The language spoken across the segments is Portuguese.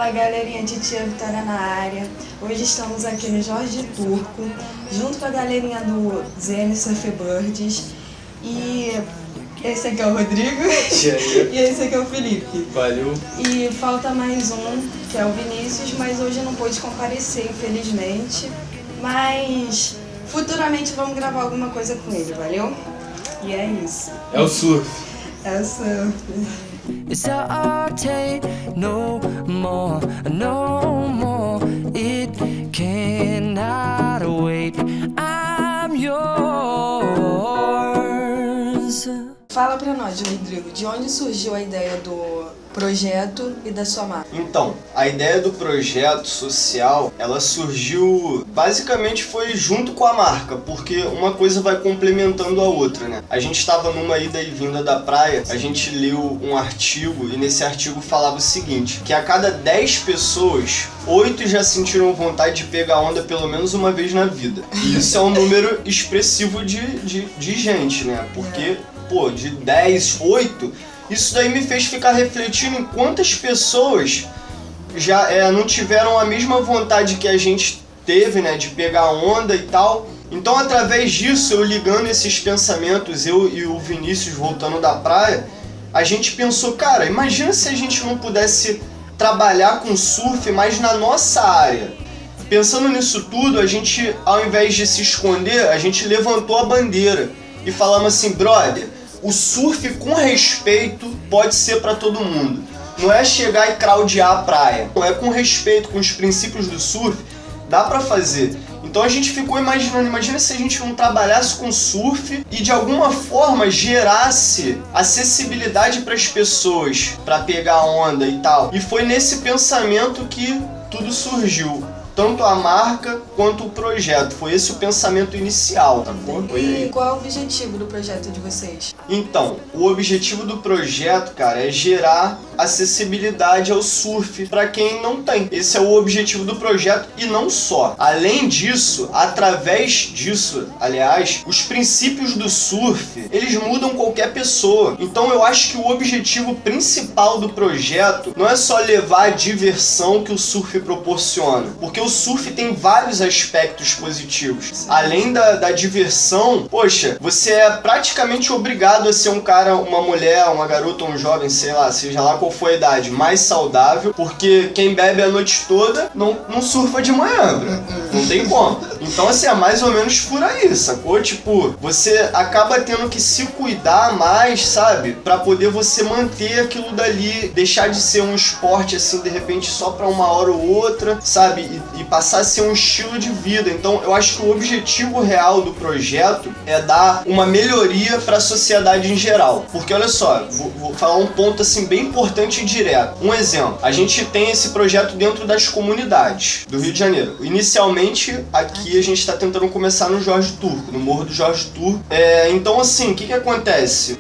Fala galerinha de Tia Vitória na área. Hoje estamos aqui no Jorge Turco, junto com a galerinha do ZN Surf Birds. E esse aqui é o Rodrigo e esse aqui é o Felipe. Valeu. E falta mais um, que é o Vinícius, mas hoje não pôde comparecer, infelizmente. Mas futuramente vamos gravar alguma coisa com ele, valeu? E é isso. É o surf. É o surf. It's our take no more, no more. It cannot wait. I'm yours. Fala pra nós, Rodrigo, de onde surgiu a ideia do projeto e da sua marca? Então, a ideia do projeto social, ela surgiu, basicamente foi junto com a marca, porque uma coisa vai complementando a outra, né? A gente estava numa ida e vinda da praia, a gente leu um artigo e nesse artigo falava o seguinte, que a cada 10 pessoas, 8 já sentiram vontade de pegar onda pelo menos uma vez na vida. E isso é um número expressivo de gente, né? Porque, pô, de 10, 8... Isso daí me fez ficar refletindo em quantas pessoas já não tiveram a mesma vontade que a gente teve, né, de pegar onda e tal. Então, através disso, eu ligando esses pensamentos, eu e o Vinícius voltando da praia, a gente pensou, cara, imagina se a gente não pudesse trabalhar com surf, mas na nossa área. Pensando nisso tudo, a gente, ao invés de se esconder, a gente levantou a bandeira e falamos assim, brother, o surf com respeito pode ser para todo mundo. Não é chegar e craudiar a praia. Não é com respeito, com os princípios do surf, dá para fazer. Então a gente ficou imaginando, imagina se a gente não trabalhasse com surf e de alguma forma gerasse acessibilidade para as pessoas, para pegar onda e tal. E foi nesse pensamento que tudo surgiu. Tanto a marca quanto o projeto. Foi esse o pensamento inicial, tá bom? E qual é o objetivo do projeto de vocês? Então, o objetivo do projeto, cara, é gerar acessibilidade ao surf para quem não tem. Esse é o objetivo do projeto e não só. Além disso, através disso, aliás, os princípios do surf, eles mudam qualquer pessoa. Então eu acho que o objetivo principal do projeto não é só levar a diversão que o surf proporciona, porque o surf tem vários aspectos positivos. Sim. Além da diversão, poxa, você é praticamente obrigado a ser um cara, uma mulher, uma garota, um jovem, sei lá, seja lá qual for a idade, mais saudável, porque quem bebe a noite toda não surfa de manhã, bro. Não tem como. Então, assim, é mais ou menos por aí, sacou? Tipo, você acaba tendo que se cuidar mais, sabe? Pra poder você manter aquilo dali, deixar de ser um esporte, assim, de repente só pra uma hora ou outra, sabe? E passar a ser um estilo de vida. Então, eu acho que o objetivo real do projeto é dar uma melhoria pra sociedade em geral. Porque, olha só, vou falar um ponto, assim, bem importante e direto. Um exemplo, a gente tem esse projeto dentro das comunidades do Rio de Janeiro. Inicialmente, aqui a gente está tentando começar no Jorge Turco, no Morro do Jorge Turco. Então, assim, o que acontece?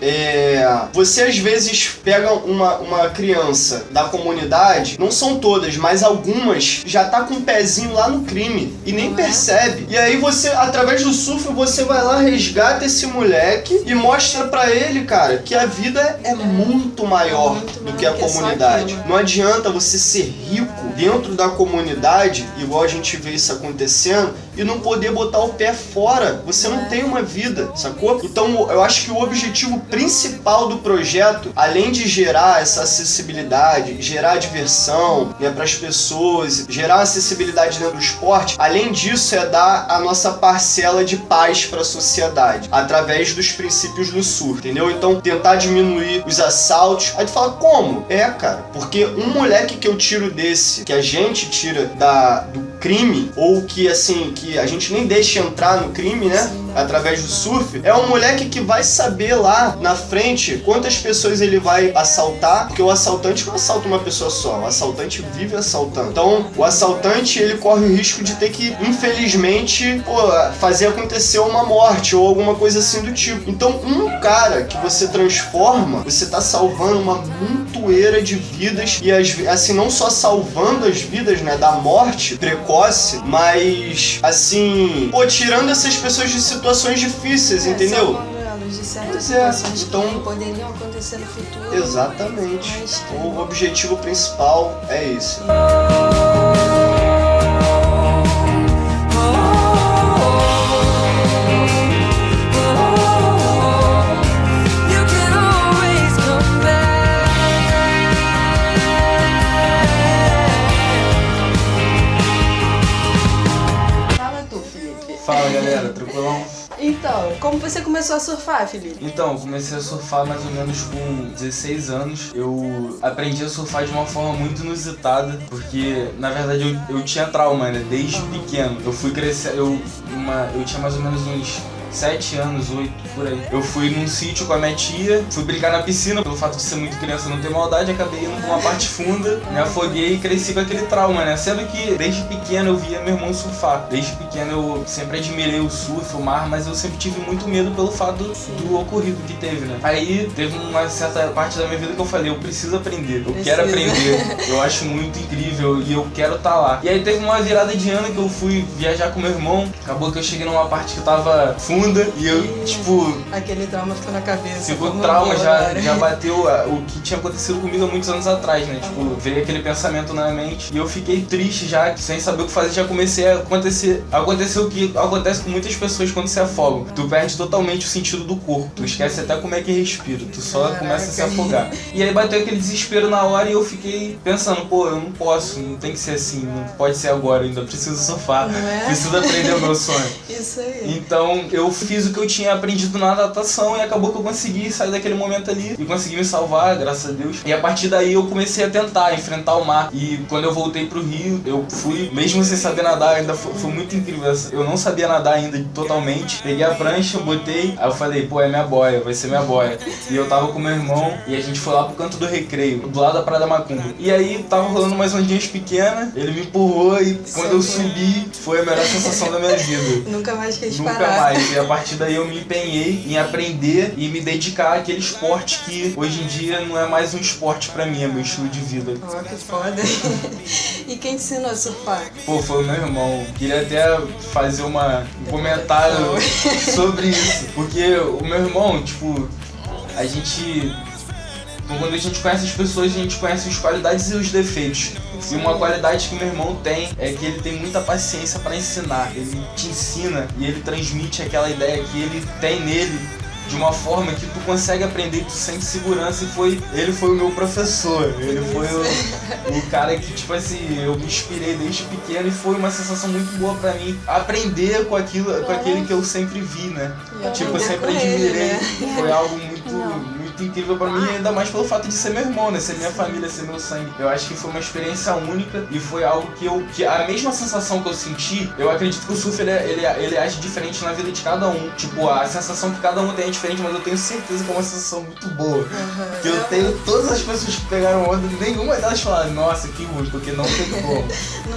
Você, às vezes, pega uma criança da comunidade, não são todas, mas algumas já tá com um pezinho lá no crime e nem percebe. E aí você, através do surf, você vai lá, resgata esse moleque e mostra pra ele, cara, que a vida é muito maior do que a comunidade. Não adianta você ser rico dentro da comunidade, igual a gente vê isso acontecendo, e não poder botar o pé fora. Você não tem uma vida, sacou? Então eu acho que o objetivo principal do projeto, além de gerar essa acessibilidade, gerar diversão, né, para as pessoas, gerar acessibilidade dentro do esporte, além disso é dar a nossa parcela de paz para a sociedade, através dos princípios do surf, entendeu? Então tentar diminuir os assaltos. Aí tu fala, como? Cara, porque um moleque que eu tiro desse, que a gente tira do crime, ou que assim, que a gente nem deixa entrar no crime, né? Sim. Através do surf, é um moleque que vai saber lá na frente quantas pessoas ele vai assaltar, porque o assaltante não assalta uma pessoa só, o assaltante vive assaltando. Então, o assaltante, ele corre o risco de ter que, infelizmente, fazer acontecer uma morte ou alguma coisa assim do tipo. Então, um cara que você transforma, você tá salvando uma montoeira de vidas e, assim, não só salvando as vidas, né, da morte precoce, mas, assim, tirando essas pessoas de situações difíceis, entendeu? Salvando elas de certas Pois é, situações então- que poderiam acontecer no futuro. Exatamente. Mas que- O objetivo principal é esse. You can always come back. Fala tu, Felipe. Fala galera, tranquilão? Então, como você começou a surfar, Felipe? Então, eu comecei a surfar mais ou menos com 16 anos. Eu aprendi a surfar de uma forma muito inusitada, porque na verdade eu tinha trauma, né? Desde pequeno. Eu fui crescer, eu tinha mais ou menos uns 7 anos, 8, por aí. Eu fui num sítio com a minha tia, fui brincar na piscina, pelo fato de ser muito criança e não ter maldade, acabei indo pra uma parte funda, me afoguei e cresci com aquele trauma, né? Sendo que desde pequeno eu via meu irmão surfar. Desde pequeno eu sempre admirei o surf, o mar, mas eu sempre tive muito medo pelo fato do ocorrido que teve, né? Aí teve uma certa parte da minha vida que eu falei, eu preciso aprender, eu quero aprender, eu acho muito incrível e eu quero estar lá. E aí teve uma virada de ano que eu fui viajar com meu irmão, acabou que eu cheguei numa parte que tava funda e eu, tipo, Aquele trauma ficou na cabeça. ficou como trauma, eu já agora. bateu o que tinha acontecido comigo há muitos anos atrás, né? Tipo, veio aquele pensamento na mente e eu fiquei triste já, sem saber o que fazer, já comecei a aconteceu o que acontece com muitas pessoas quando se afogam. Tu perde totalmente o sentido do corpo, tu esquece até como é que respira, tu só começa a se afogar. E aí bateu aquele desespero na hora e eu fiquei pensando, pô, eu não posso, não tem que ser assim, não pode ser agora, eu ainda preciso surfar, Não é? preciso aprender o meu sonho. Isso aí. Então eu fiz o que eu tinha aprendido na natação e acabou que eu consegui sair daquele momento ali e consegui me salvar, graças a Deus. E a partir daí eu comecei a tentar enfrentar o mar. E quando eu voltei pro Rio, eu fui, mesmo sem saber nadar, ainda foi muito incrível. Eu não sabia nadar ainda totalmente. Peguei a prancha, botei, aí eu falei, pô, é minha boia, vai ser minha boia. E eu tava com meu irmão e a gente foi lá pro canto do recreio, do lado da Praia da Macumba. E aí tava rolando umas ondinhas pequenas, ele me empurrou e quando eu subi, foi a melhor sensação da minha vida. Nunca mais quis Nunca parar. mais. E a partir daí eu me empenhei em aprender e me dedicar àquele esporte que hoje em dia não é mais um esporte pra mim, é meu estilo de vida. Ó, que foda. E quem te ensinou a surfar? Pô, foi o meu irmão. Queria até fazer um comentário sobre isso. Porque o meu irmão, tipo, a gente... Quando a gente conhece as pessoas, a gente conhece as qualidades e os defeitos. E uma qualidade que meu irmão tem é que ele tem muita paciência pra ensinar. Ele te ensina e ele transmite aquela ideia que ele tem nele de uma forma que tu consegue aprender e tu sente segurança. E ele foi o meu professor. Ele foi o cara que, tipo assim, eu me inspirei desde pequeno e foi uma sensação muito boa pra mim aprender com aquele que eu sempre vi, né? E Tipo, eu aprender sempre com ele, admirei. né? Foi algo muito incrível pra mim, ainda mais pelo fato de ser meu irmão, né? Ser minha família, ser meu sangue. Eu acho que foi uma experiência única e foi algo que a mesma sensação que eu senti, eu acredito que o surf ele age diferente na vida de cada um. Tipo, a sensação que cada um tem é diferente, mas eu tenho certeza que é uma sensação muito boa. Que eu tenho todas as pessoas que pegaram onda, nenhuma delas falaram, nossa, que ruim, porque não tem como.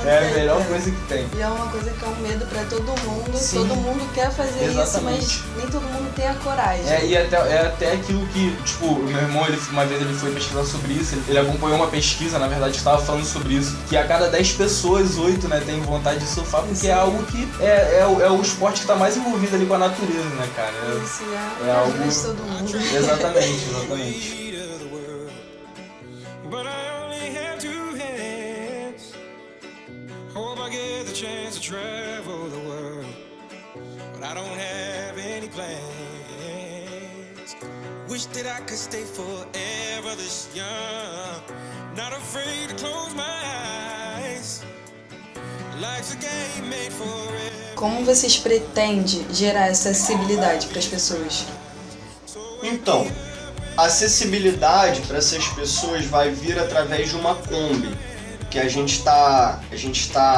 É a melhor coisa que tem. E é uma coisa que é um medo pra todo mundo. Sim. Todo mundo quer fazer Exatamente. isso, mas nem todo mundo tem a coragem. E até aquilo que, tipo, o meu irmão, uma vez ele foi pesquisar sobre isso, ele acompanhou uma pesquisa, na verdade, que estava falando sobre isso, que a cada 10 pessoas, 8, né, tem vontade de surfar, porque é algo que é o esporte que tá mais envolvido ali com a natureza, né, cara? Isso é algo... de todo mundo. Exatamente. But I only have 2 hands. Hope I get the chance to travel the world. But I don't have any plans. Wish that I could stay forever this young. Not afraid to close my eyes. Life's a game made for it. Como vocês pretendem gerar essa acessibilidade para as pessoas? Então, a acessibilidade para essas pessoas vai vir através de uma Kombi, que a gente tá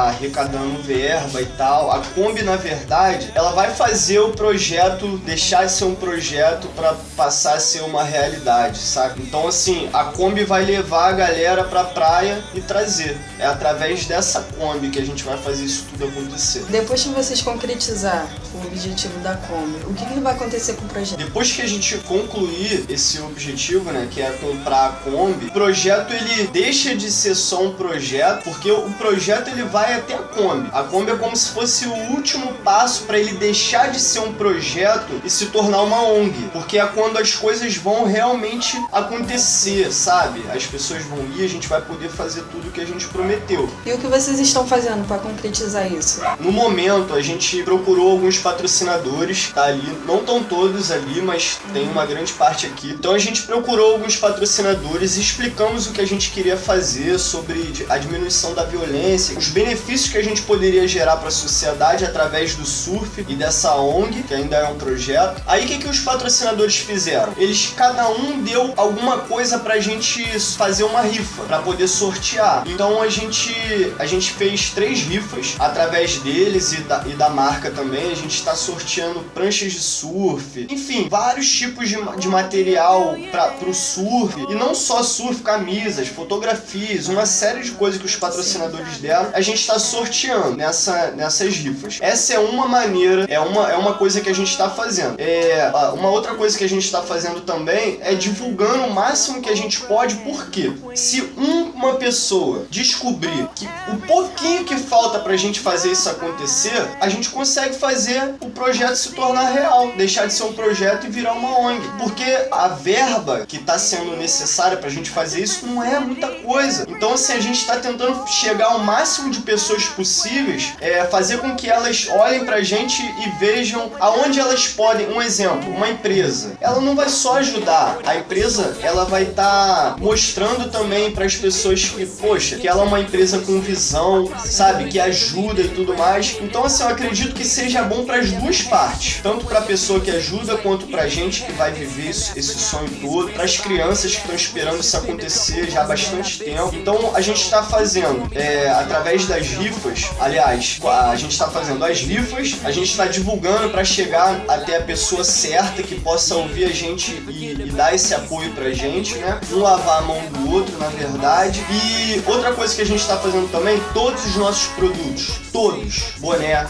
arrecadando verba e tal. A Kombi, na verdade, ela vai fazer o projeto deixar de ser um projeto para passar a ser uma realidade, saca? Então, assim, a Kombi vai levar a galera pra praia e trazer. É através dessa Kombi que a gente vai fazer isso tudo acontecer. Depois que vocês concretizar o objetivo da Kombi, o que vai acontecer com o projeto? Depois que a gente concluir esse objetivo, né, que é comprar a Kombi, o projeto ele deixa de ser só um projeto projeto, porque o projeto ele vai até a Kombi. A Kombi é como se fosse o último passo para ele deixar de ser um projeto e se tornar uma ONG, porque é quando as coisas vão realmente acontecer, sabe? As pessoas vão ir, a gente vai poder fazer tudo o que a gente prometeu. E o que vocês estão fazendo para concretizar isso? No momento, a gente procurou alguns patrocinadores, tá ali, não estão todos ali, mas tem uma grande parte aqui. Então a gente procurou alguns patrocinadores e explicamos o que a gente queria fazer sobre a diminuição da violência, os benefícios que a gente poderia gerar para a sociedade através do surf e dessa ONG, que ainda é um projeto. Aí o que os patrocinadores fizeram? Eles, cada um deu alguma coisa pra gente fazer uma rifa, pra poder sortear. Então a gente fez 3 rifas através deles e da marca também. A gente está sorteando pranchas de surf, enfim, vários tipos de material pro surf, e não só surf, camisas, fotografias, uma série de coisas que os patrocinadores deram, a gente está sorteando nessas rifas. Essa é uma maneira, é uma coisa que a gente está fazendo. Uma outra coisa que a gente está fazendo também é divulgando o máximo que a gente pode, porque se uma pessoa descobrir que o pouquinho que falta pra gente fazer isso acontecer, a gente consegue fazer o projeto se tornar real, deixar de ser um projeto e virar uma ONG, porque a verba que está sendo necessária pra gente fazer isso não é muita coisa. Então assim, a gente está tentando chegar ao máximo de pessoas possíveis, fazer com que elas olhem pra gente e vejam aonde elas podem. Um exemplo, uma empresa, ela não vai só ajudar, a empresa ela vai estar mostrando também para as pessoas que, poxa, que ela é uma empresa com visão, sabe, que ajuda e tudo mais. Então assim, eu acredito que seja bom para as duas partes, tanto para a pessoa que ajuda quanto para a gente que vai viver esse sonho todo, para as crianças que estão esperando isso acontecer já há bastante tempo. Então a gente está fazendo através das rifas, aliás, a gente está fazendo as rifas, a gente está divulgando para chegar até a pessoa certa que possa ouvir a gente e dar esse apoio pra gente, né? Um lavar a mão do outro, na verdade. E outra coisa que a gente tá fazendo também, todos os nossos produtos, todos, boné,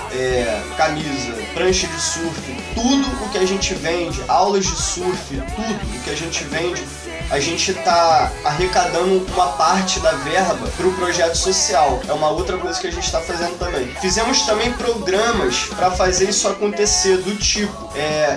camisa, prancha de surf, tudo o que a gente vende, aulas de surf, tudo o que a gente vende, a gente está arrecadando uma parte da verba para o projeto social. É uma outra coisa que a gente está fazendo também. Fizemos também programas para fazer isso acontecer, do tipo,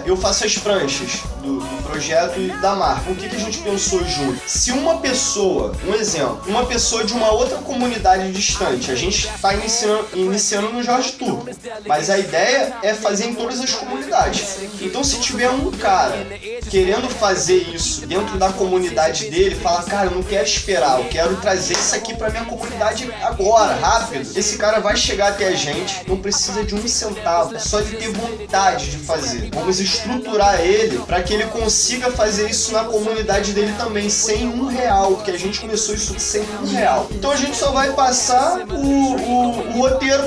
eu faço as pranchas do projeto e da marca. O que a gente pensou junto? Se uma pessoa, um exemplo, uma pessoa de uma outra comunidade distante, a gente está iniciando no Jorge Turco, mas a ideia é fazer em todas as comunidades. Então se tiver um cara querendo fazer isso dentro da comunidade dele, fala, cara, eu não quero esperar, eu quero trazer isso aqui pra minha comunidade agora, rápido. Esse cara vai chegar até a gente, não precisa de um centavo, é só ele ter vontade de fazer. Vamos estruturar ele para que ele consiga fazer isso na comunidade dele também, sem R$1, porque a gente começou isso sem R$1. Então a gente só vai passar o roteiro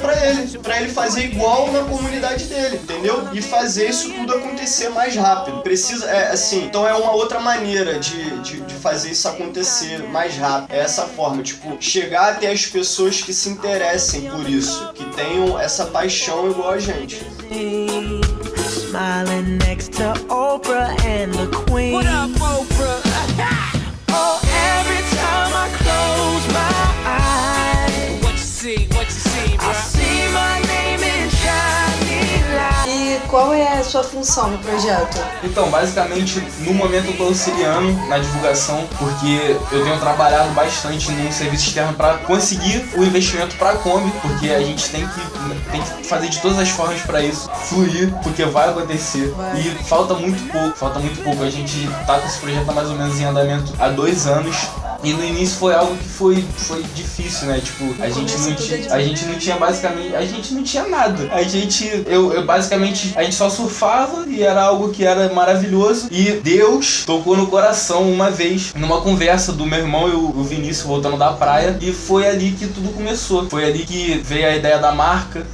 pra ele fazer igual na comunidade dele, entendeu? E fazer isso tudo acontecer mais rápido. Precisa, assim, então é uma outra maneira de fazer isso acontecer mais rápido. É essa forma, tipo, chegar até as pessoas que se interessem por isso, que tenham essa paixão igual a gente. Smiling next to Oprah and the Queen. What up, Oprah? Oh, every time I close my eyes, what you see, bro? I see my name in shining lights. E qual é a sua função no projeto? Então, basicamente, no momento eu estou auxiliando na divulgação, porque eu tenho trabalhado bastante num serviço externo para conseguir o investimento para a Kombi, porque a gente tem que fazer de todas as formas para isso fluir, porque vai acontecer. E falta muito pouco. A gente tá com esse projeto mais ou menos em andamento há 2 anos. E no início foi algo que foi difícil, né? Tipo, a gente não tinha basicamente, a gente não tinha nada. Basicamente, a gente só surfava e era algo que era maravilhoso. E Deus tocou no coração uma vez, numa conversa do meu irmão e o Vinícius voltando da praia. E foi ali que tudo começou. Foi ali que veio a ideia da marca.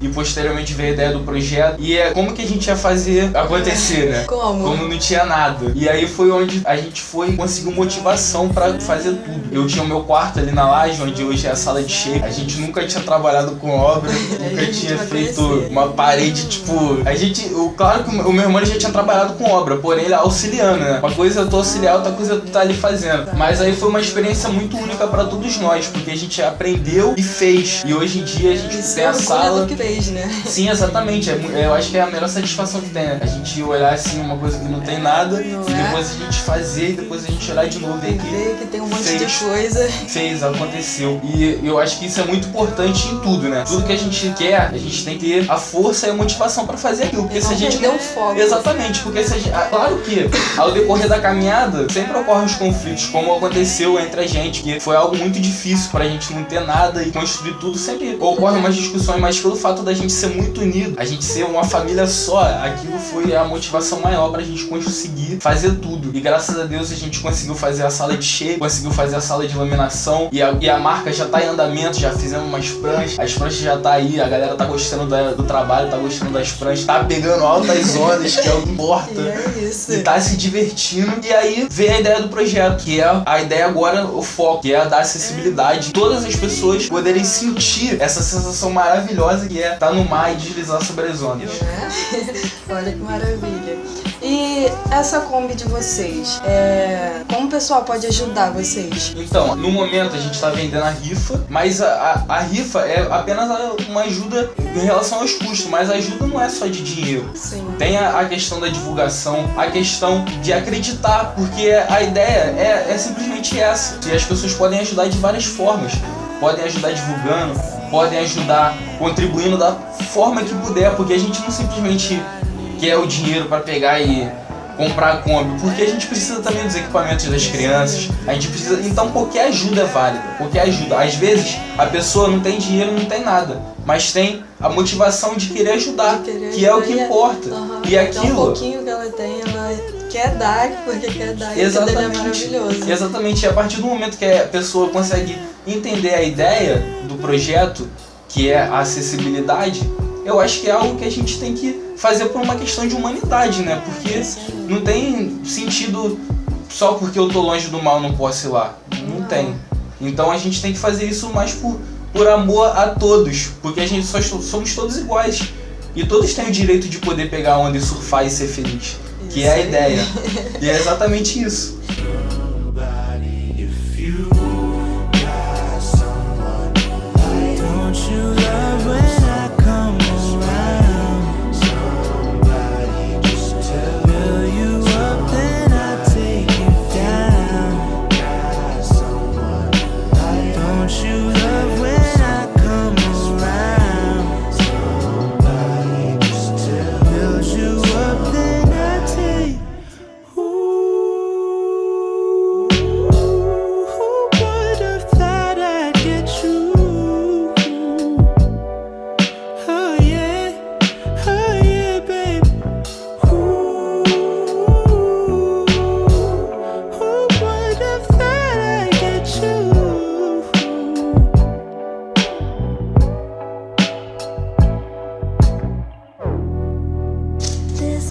e posteriormente veio a ideia do projeto. E é como que a gente ia fazer acontecer, né? Como não tinha nada. E aí foi onde a gente conseguiu motivação pra fazer tudo. Eu tinha o meu quarto ali na laje, onde hoje é a sala de shape. A gente nunca tinha trabalhado com obra, nunca tinha feito uma parede, tipo... Claro que o meu irmão já tinha trabalhado com obra, porém ele auxiliando, né? Uma coisa eu tô auxiliar, outra coisa eu tô ali fazendo. Mas aí foi uma experiência muito única pra todos nós, porque a gente aprendeu e fez. E hoje em dia a gente tem a sala... que fez, né? Sim, exatamente. Eu acho que é a melhor satisfação que tem, né? A gente olhar assim uma coisa que não tem nada, e depois a gente fazer, e depois a gente olhar de novo e ver que tem um monte de coisa. Fez, aconteceu. E eu acho que isso é muito importante em tudo, né? Tudo que a gente quer, a gente tem que ter a força e a motivação pra fazer aquilo. Porque se a gente não foco. Exatamente, porque se a gente... Claro que ao decorrer da caminhada sempre ocorrem os conflitos, como aconteceu entre a gente, que foi algo muito difícil pra gente não ter nada e construir tudo. Sempre ocorrem umas discussões, mas pelo fato da gente ser muito unido, a gente ser uma família só, aquilo foi a motivação maior pra gente conseguir fazer tudo. E graças a Deus a gente conseguiu fazer a sala de shape, conseguiu fazer a sala de laminação, e a marca já tá em andamento, já fizemos umas pranchas, as pranchas já tá aí, a galera tá gostando do trabalho, tá gostando das pranchas, tá pegando altas ondas, que é o que importa. E é isso. E tá se divertindo. E aí veio a ideia do projeto, que é a ideia agora, o foco, que é dar acessibilidade, todas as pessoas poderem sentir essa sensação maravilhosa que é estar no mar e deslizar sobre as ondas. Olha que maravilha. E essa Kombi de vocês, como o pessoal pode ajudar vocês? Então, no momento a gente tá vendendo a rifa, mas a rifa é apenas uma ajuda em relação aos custos, mas a ajuda não é só de dinheiro. Sim. Tem a questão da divulgação, a questão de acreditar, porque a ideia é simplesmente essa. E as pessoas podem ajudar de várias formas. Podem ajudar divulgando, podem ajudar contribuindo da forma que puder, porque a gente não simplesmente quer o dinheiro para pegar e comprar a Kombi, porque a gente precisa também dos equipamentos das crianças, a gente precisa, então qualquer ajuda é válida, qualquer ajuda. Às vezes a pessoa não tem dinheiro, não tem nada, mas tem a motivação de querer ajudar, que é o que importa. E aquilo... Então, um pouquinho que ela tem, ela quer dar, porque quer dar, e aquilo é maravilhoso. Exatamente, e a partir do momento que a pessoa consegue entender a ideia do projeto, que é a acessibilidade, eu acho que é algo que a gente tem que fazer por uma questão de humanidade, né? Porque não tem sentido só porque eu tô longe do mal não posso ir lá. Não tem. Então a gente tem que fazer isso mais por amor a todos, porque a gente somos todos iguais. E todos têm o direito de poder pegar a onda e surfar e ser feliz. Que é a ideia. E é exatamente isso.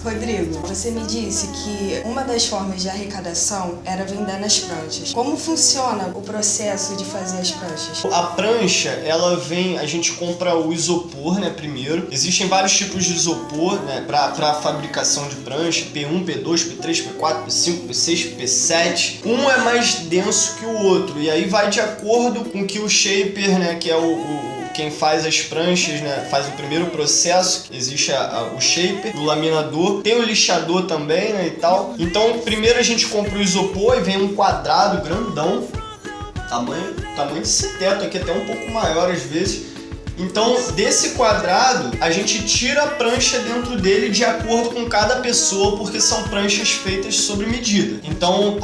Rodrigo, você me disse que uma das formas de arrecadação era vendendo as pranchas. Como funciona o processo de fazer as pranchas? A prancha, ela vem, a gente compra o isopor, né, primeiro. Existem vários tipos de isopor, né, pra fabricação de prancha, P1, P2, P3, P4, P5, P6, P7. Um é mais denso que o outro, e aí vai de acordo com que o shaper, né, que é quem faz as pranchas, né, faz o primeiro processo, existe o shaper, o laminador, tem o lixador também, né, e tal. Então, primeiro a gente compra o isopor e vem um quadrado grandão, tamanho desse teto aqui, até um pouco maior às vezes. Então, desse quadrado, a gente tira a prancha dentro dele de acordo com cada pessoa, porque são pranchas feitas sob medida. Então,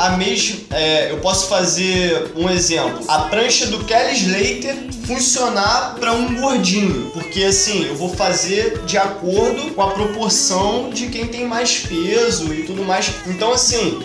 eu posso fazer um exemplo. A prancha do Kelly Slater funcionar para um gordinho, porque assim, eu vou fazer de acordo com a proporção de quem tem mais peso e tudo mais. Então, assim,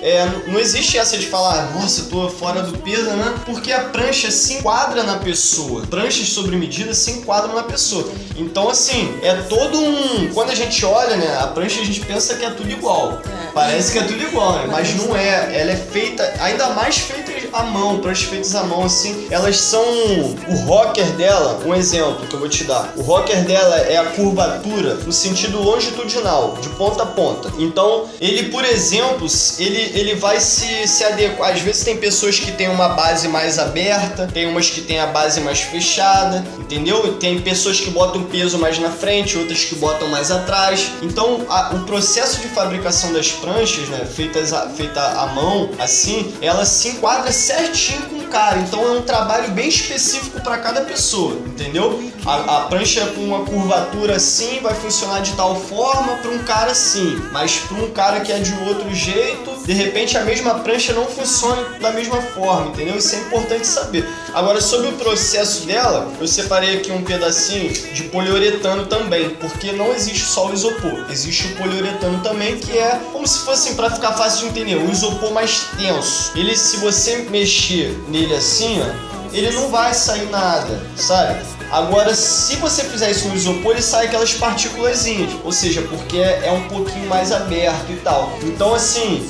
não existe essa de falar, nossa, eu tô fora do peso, né? Porque a prancha se enquadra na pessoa. Pranchas sob medida se enquadram enquadram na pessoa. Então, assim, é todo um... Quando a gente olha, né, a prancha, a gente pensa que é tudo igual. Parece que é tudo igual, né? Mas não é. Ela é feita, ainda mais feita à mão, pranchas feitas à mão, assim. Elas são... O rocker dela, um exemplo que eu vou te dar. O rocker dela é a curvatura no sentido longitudinal, de ponta a ponta. Então, ele, por exemplo, ele vai se adequar. Às vezes tem pessoas que têm uma base mais aberta, tem umas que têm a base mais fechada, entendeu? Tem pessoas que botam peso mais na frente, outras que botam mais atrás. Então, o processo de fabricação das pranchas, né, feita à mão, assim, ela se enquadra certinho com o cara. Então, é um trabalho bem específico para cada pessoa, entendeu? A prancha com uma curvatura assim vai funcionar de tal forma para um cara assim, mas para um cara que é de outro jeito, de repente a mesma prancha não funciona da mesma forma, entendeu? Isso é importante saber. Agora, sobre o processo dela, eu separei aqui um pedacinho de poliuretano também, porque não existe só o isopor, existe o poliuretano também, que é como se fosse, para ficar fácil de entender, um isopor mais tenso. Ele, se você mexer nele assim, ó, ele não vai sair nada, sabe? Agora, se você fizer isso no isopor, ele sai aquelas partículazinhas, ou seja, porque é um pouquinho mais aberto e tal. Então, assim,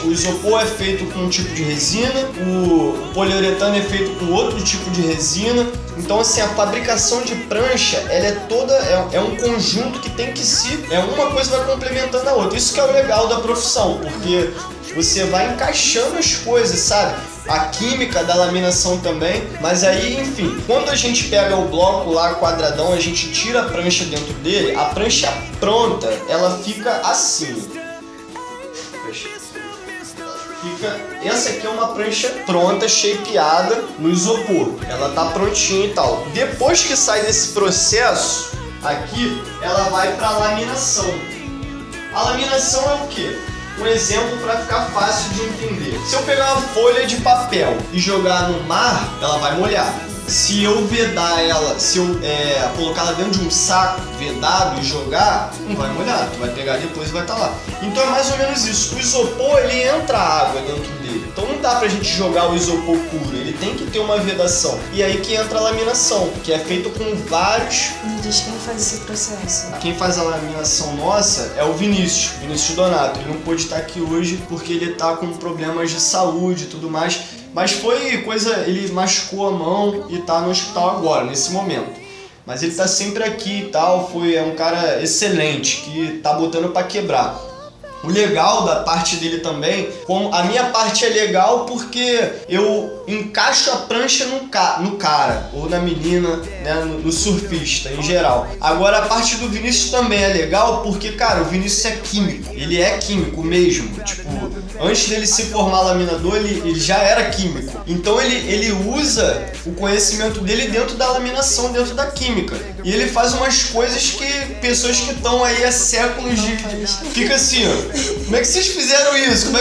o isopor é feito com um tipo de resina, o poliuretano é feito com outro tipo de resina. Então, assim, a fabricação de prancha, ela é toda, é um conjunto que tem que uma coisa vai complementando a outra. Isso que é o legal da profissão, porque você vai encaixando as coisas, sabe? A química da laminação também, mas aí, enfim, quando a gente pega o bloco lá quadradão, a gente tira a prancha dentro dele, a prancha pronta, ela fica assim. Essa aqui é uma prancha pronta, shapeada no isopor, ela tá prontinha e tal. Depois que sai desse processo, aqui, ela vai para laminação. A laminação é o quê? Um exemplo para ficar fácil de entender. Se eu pegar uma folha de papel e jogar no mar, ela vai molhar. Se eu vedar ela, se eu colocar ela dentro de um saco vedado e jogar, não vai molhar. Tu vai pegar depois e vai estar lá. Então é mais ou menos isso. O isopor, ele entra água dentro dele. Então não dá pra gente jogar o isopor puro. Ele tem que ter uma vedação. E aí que entra a laminação, que é feito com vários... Me diz quem faz esse processo. Quem faz a laminação nossa é o Vinícius Donato. Ele não pôde estar aqui hoje porque ele tá com problemas de saúde e tudo mais. Mas foi coisa, ele machucou a mão e tá no hospital agora, nesse momento. Mas ele tá sempre aqui e tal, é um cara excelente, que tá botando pra quebrar. O legal da parte dele também, como a minha parte é legal porque eu encaixo a prancha no cara, ou na menina, né, no surfista em geral. Agora a parte do Vinícius também é legal porque, cara, o Vinícius é químico, ele é químico mesmo. Tipo, antes dele se formar laminador, ele já era químico. Então ele usa o conhecimento dele dentro da laminação, dentro da química. E ele faz umas coisas que pessoas que estão aí há séculos fica assim, ó. Como é que vocês fizeram isso?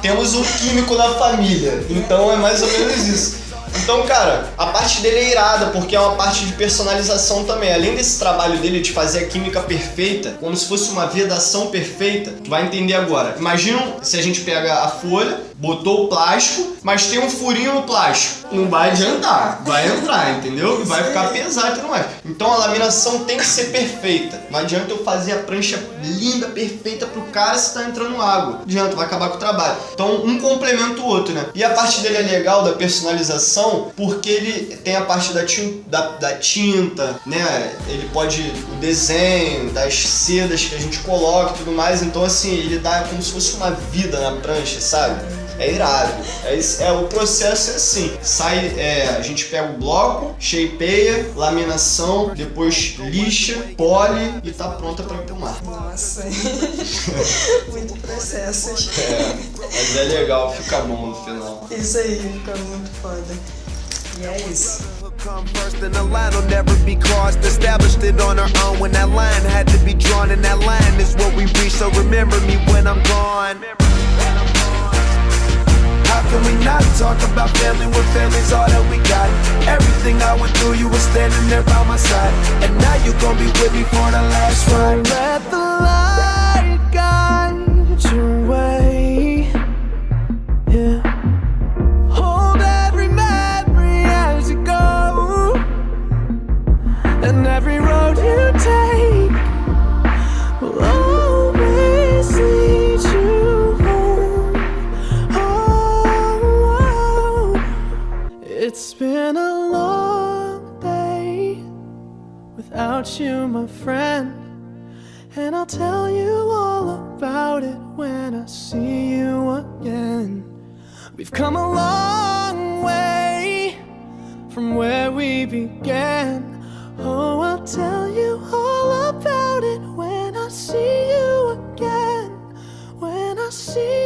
Temos um químico na família, então é mais ou menos isso. Então, cara, a parte dele é irada, porque é uma parte de personalização também. Além desse trabalho dele de fazer a química perfeita, como se fosse uma vedação perfeita, tu vai entender agora. Imagina se a gente pega a folha, botou o plástico, mas tem um furinho no plástico. Não vai adiantar, vai entrar, entendeu? E vai ficar pesado e tudo mais. Então a laminação tem que ser perfeita. Não adianta eu fazer a prancha linda, perfeita pro cara se tá entrando água. Não adianta, vai acabar com o trabalho. Então um complementa o outro, né? E a parte dele é legal da personalização, porque ele tem a parte da tinta, né? Ele pode o desenho, das sedas que a gente coloca e tudo mais. Então assim, ele dá como se fosse uma vida na prancha, sabe? É irado. O processo é assim. A gente pega o bloco, shapeia, laminação, depois lixa, pole e tá pronta para ir pro mar. Nossa, muito processos. Mas é legal, fica bom no final. Isso aí, fica muito foda. E é isso. Come first and the line will never be crossed. Established it on our own when that line had to be drawn, and that line is what we reach. So remember me when I'm gone. How can we not talk about family when family's all that we got? Everything I went through, you were standing there by my side, and now you gon' be with me for the last ride. So let the light guide your way. Yeah. Hold every memory as you go. without you, my friend. And I'll tell you all about it when I see you again. We've come a long way from where we began. Oh, I'll tell you all about it when I see you again. When I see